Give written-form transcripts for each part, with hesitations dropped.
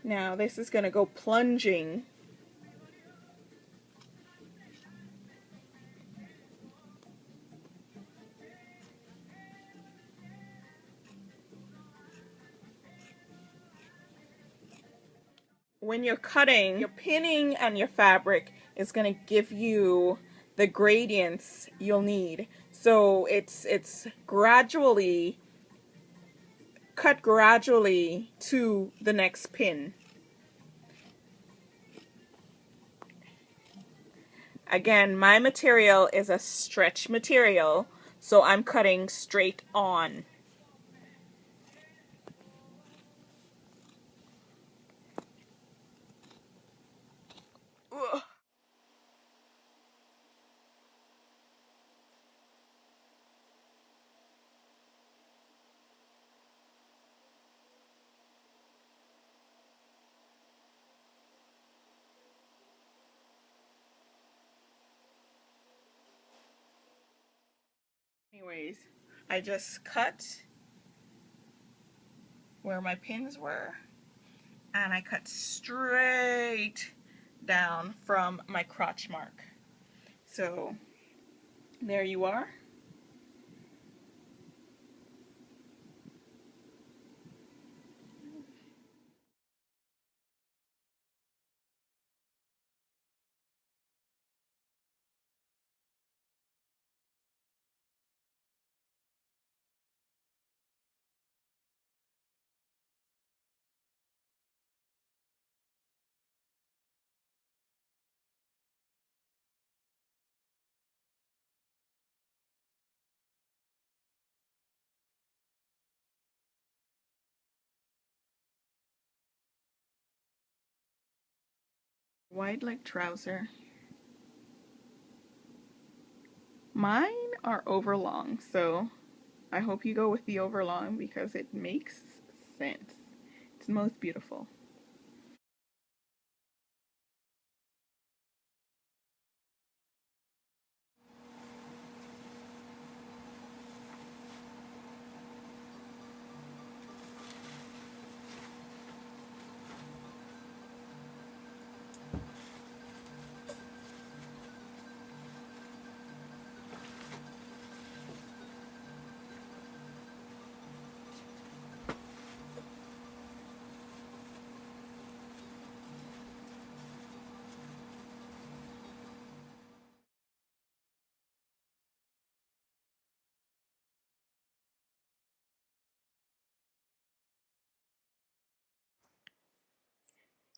Now this is going to go plunging. When you're cutting, your pinning and your fabric is going to give you the gradients you'll need. So it's gradually cut gradually to the next pin. Again, my material is a stretch material, so I'm cutting straight on. Ugh. Anyways, I just cut where my pins were, and I cut straight down from my crotch mark. So there you are. Wide leg trouser. Mine are overlong, so I hope you go with the overlong because it makes sense. It's most beautiful.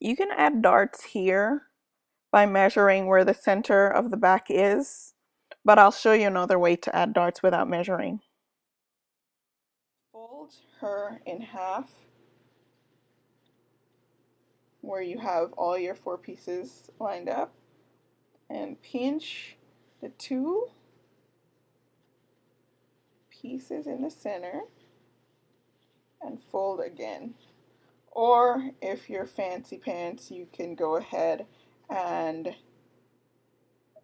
You can add darts here by measuring where the center of the back is, but I'll show you another way to add darts without measuring. Fold her in half where you have all your 4 pieces lined up, and pinch the 2 pieces in the center and fold again. Or if you're fancy pants, you can go ahead and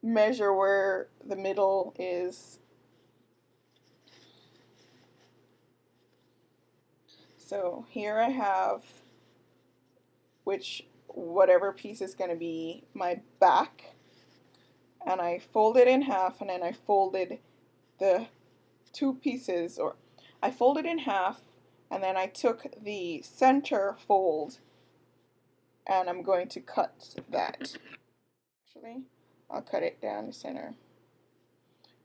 measure where the middle is. So here I have whatever piece is going to be my back, and I folded in half, and then I folded the 2 pieces, or I folded in half, and then I took the center fold and I'm going to cut that. Actually, I'll cut it down the center.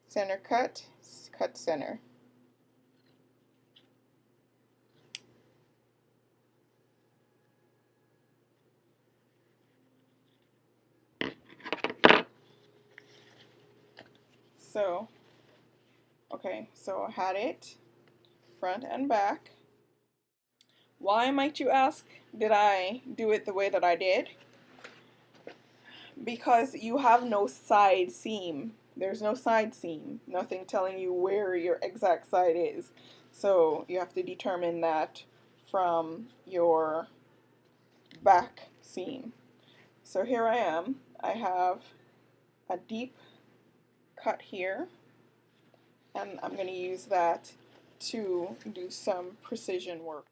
Center cut, cut center. So, okay, so I had it front and back. Why, might you ask, did I do it the way that I did? Because you have no side seam. There's no side seam. Nothing telling you where your exact side is. So you have to determine that from your back seam. So here I am. I have a deep cut here, and I'm going to use that to do some precision work.